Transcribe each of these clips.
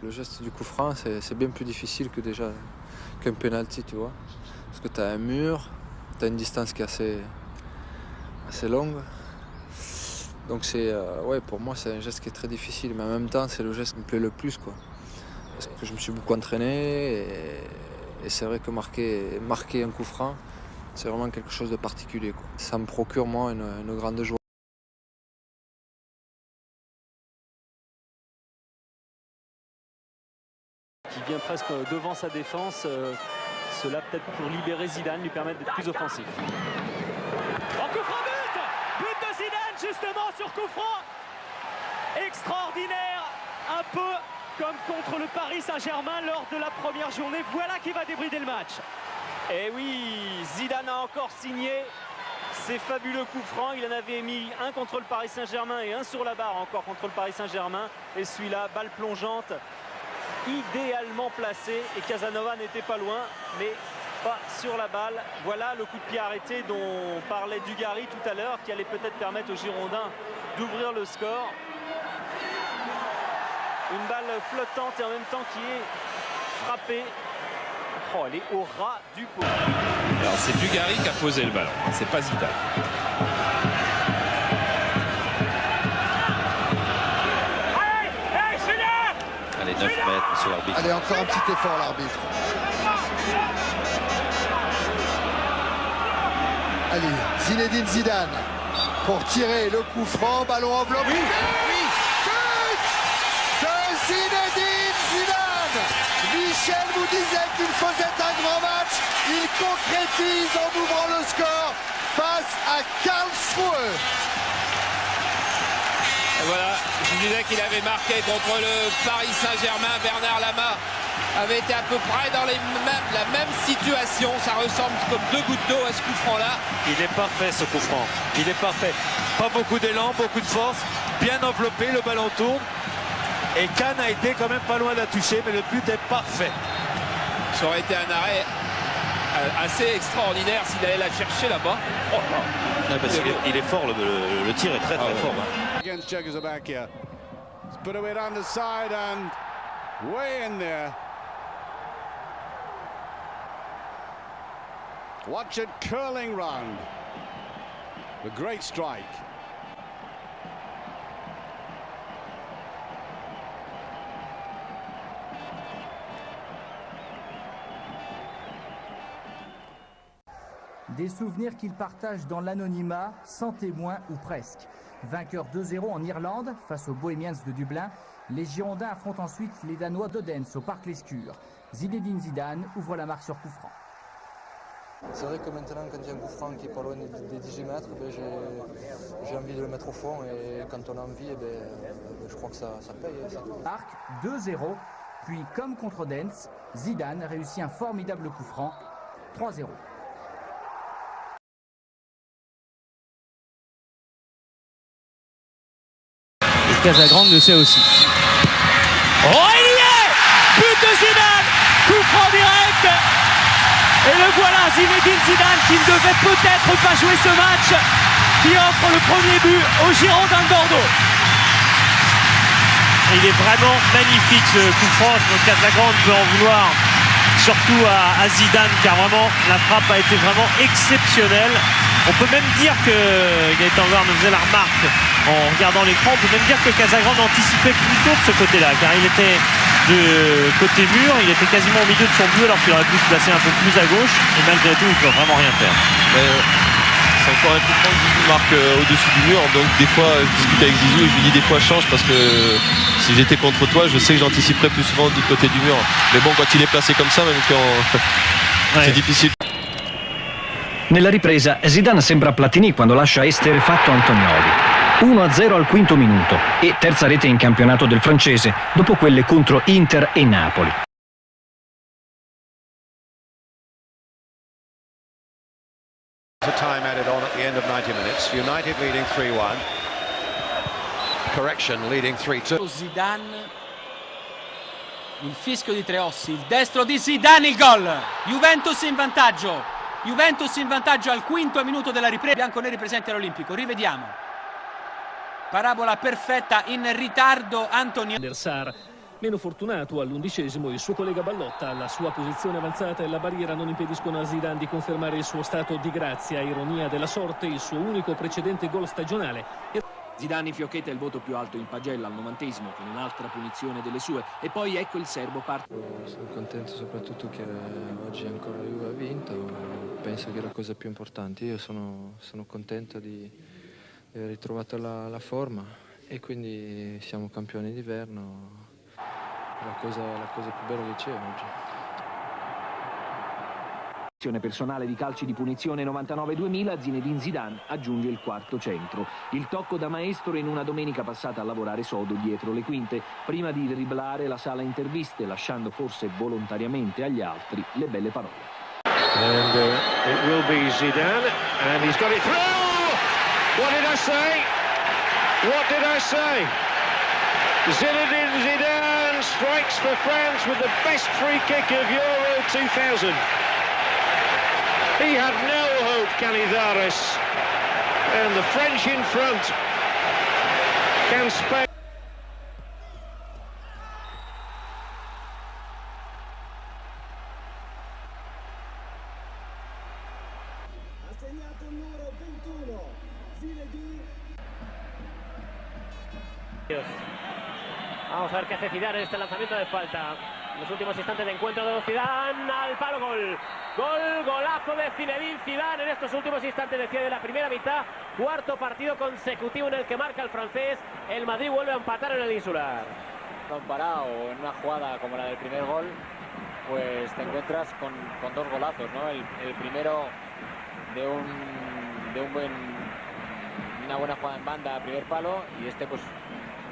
Le geste du coup franc, c'est bien plus difficile que déjà qu'un penalty, tu vois. Parce que tu as un mur, tu as une distance qui est assez longue. Donc ouais, pour moi, c'est un geste qui est très difficile. Mais en même temps, c'est le geste qui me plaît le plus, quoi. Parce que je me suis beaucoup entraîné et c'est vrai que marquer un coup franc, c'est vraiment quelque chose de particulier, quoi. Ça me procure, moi, une grande joie. Qui vient presque devant sa défense, cela peut-être pour libérer Zidane, lui permettre d'être plus offensif. En coup franc, but de Zidane justement sur coup franc, extraordinaire, un peu comme contre le Paris Saint-Germain lors de la première journée. Voilà qui va débrider le match. Et oui, Zidane a encore signé ces fabuleux coups francs. Il en avait mis un contre le Paris Saint-Germain et un sur la barre encore contre le Paris Saint-Germain. Et celui-là, balle plongeante, idéalement placé, et Casanova n'était pas loin, mais pas sur la balle. Voilà le coup de pied arrêté dont parlait Dugarry tout à l'heure, qui allait peut-être permettre aux Girondins d'ouvrir le score. Une balle flottante et en même temps qui est frappée. Oh, elle est au ras du pot. Alors c'est Dugarry qui a posé le ballon, c'est pas Zidane. Allez, 9 mètres, monsieur l'arbitre. Allez, encore un petit effort, l'arbitre. Allez, Zinedine Zidane pour tirer le coup franc, ballon enveloppé. Oui. But de Zinedine Zidane. Michel vous disait qu'il faisait un grand match. Il concrétise en ouvrant le score face à Karlsruhe. Et voilà, je disais qu'il avait marqué contre le Paris Saint-Germain. Bernard Lama avait été à peu près dans la même situation. Ça ressemble comme deux gouttes d'eau à ce coup franc-là. Il est parfait ce coup franc. Il est parfait. Pas beaucoup d'élan, beaucoup de force. Bien enveloppé, le ballon tourne. Et Kahn a été quand même pas loin de la toucher, mais le but est parfait. Ça aurait été un arrêt assez extraordinaire s'il allait la chercher là-bas. Oh, Non, parce il est fort, le tir est très très fort. Against Czechoslovakia. Put away down the side and way in there. Watch it curling round. A great strike. Des souvenirs qu'ils partagent dans l'anonymat, sans témoin ou presque. Vainqueur 2-0 en Irlande face aux Bohemians de Dublin, les Girondins affrontent ensuite les Danois d'Odense au Parc Lescure. Zinedine Zidane ouvre la marque sur coup franc. C'est vrai que maintenant, quand il y a un coup franc qui est pas loin des 18 mètres, j'ai envie de le mettre au fond. Et quand on a envie, je crois que ça paye. Arc 2-0, puis comme contre Odense, Zidane réussit un formidable coup franc, 3-0. Casagrande le sait aussi. Oh, il y est! But de Zidane! Coup franc direct! Et le voilà, Zinedine Zidane, qui ne devait peut-être pas jouer ce match, qui offre le premier but aux Girondins de Bordeaux. Il est vraiment magnifique ce coup franc. Casagrande peut en vouloir, surtout à Zidane, car vraiment la frappe a été vraiment exceptionnelle. On peut même dire que Gaëtan Loire nous faisait la remarque en regardant l'écran. On peut même dire que Casagrande anticipait plutôt de ce côté-là, car il était de côté mur, il était quasiment au milieu de son but alors qu'il aurait pu se placer un peu plus à gauche. Et malgré tout, il ne peut vraiment rien faire. C'est encore un coup franc que Zizou marque au-dessus du mur. Donc des fois, je discute avec Zizou et je lui dis des fois change parce que si j'étais contre toi, je sais que j'anticiperais plus souvent du côté du mur. Mais bon, quand il est placé comme ça, même quand c'est difficile. Nella ripresa Zidane sembra Platini quando lascia esterrefatto Antonioli. 1-0 al quinto minuto e terza rete in campionato del francese dopo quelle contro Inter e Napoli. The time added on at the end of 90 minutes. United leading 3-1. Correction leading 3-2. Zidane, il fischio di Treossi, il destro di Zidane, il gol. Juventus in vantaggio. Juventus in vantaggio al quinto minuto della ripresa. Bianconeri presenti all'Olimpico. Rivediamo. Parabola perfetta in ritardo Antonio. Del Sar Meno fortunato all'11° il suo collega Ballotta. La sua posizione avanzata e la barriera non impediscono a Zidane di confermare il suo stato di grazia. Ironia della sorte, il suo unico precedente gol stagionale. Zidane infiocchetta il voto più alto in pagella al 90° con un'altra punizione delle sue. E poi ecco il serbo parte. Sono contento soprattutto che oggi ancora la Juve ha vinto. Penso che è la cosa più importante. Io sono contento di aver ritrovato la forma e quindi siamo campioni d'inverno. La cosa più bella che c'è oggi. Personale di calci di punizione 99-2000, Zinedine Zidane aggiunge il quarto centro. Il tocco da maestro in una domenica passata a lavorare sodo dietro le quinte, prima di driblare la sala interviste, lasciando forse volontariamente agli altri le belle parole. And it will be Zidane, and he's got it through! What did I say? What did I say? Zinedine Zidane strikes for France with the best free kick of Euro 2000. He had no hope, Canizares. And the French in front. Can Spain... Ha segnato il numero 21, Zinedine. Vamos a ver qué hace Zidane en este lanzamiento de falta. En los últimos instantes de encuentro de Zidane al palo, gol. Golazo de Zinedine Zidane en estos últimos instantes de la primera mitad. Cuarto partido consecutivo en el que marca el francés. El Madrid vuelve a empatar en el Insular. Comparado en una jugada como la del primer gol, pues te encuentras con dos golazos, ¿no? El primero de una buena jugada en banda a primer palo y este pues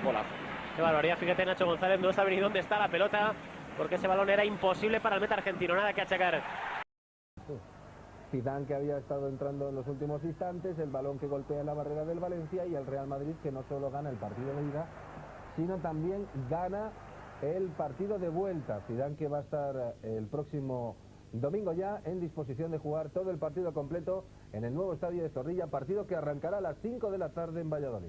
un golazo. Qué barbaridad, fíjate, Nacho González no sabe ni dónde está la pelota porque ese balón era imposible para el meta argentino, nada que achacar. Zidane, que había estado entrando en los últimos instantes, el balón que golpea la barrera del Valencia, y el Real Madrid, que no solo gana el partido de ida, sino también gana el partido de vuelta. Zidane, que va a estar el próximo domingo ya en disposición de jugar todo el partido completo en el nuevo estadio de Zorrilla, partido que arrancará a las 5 de la tarde en Valladolid.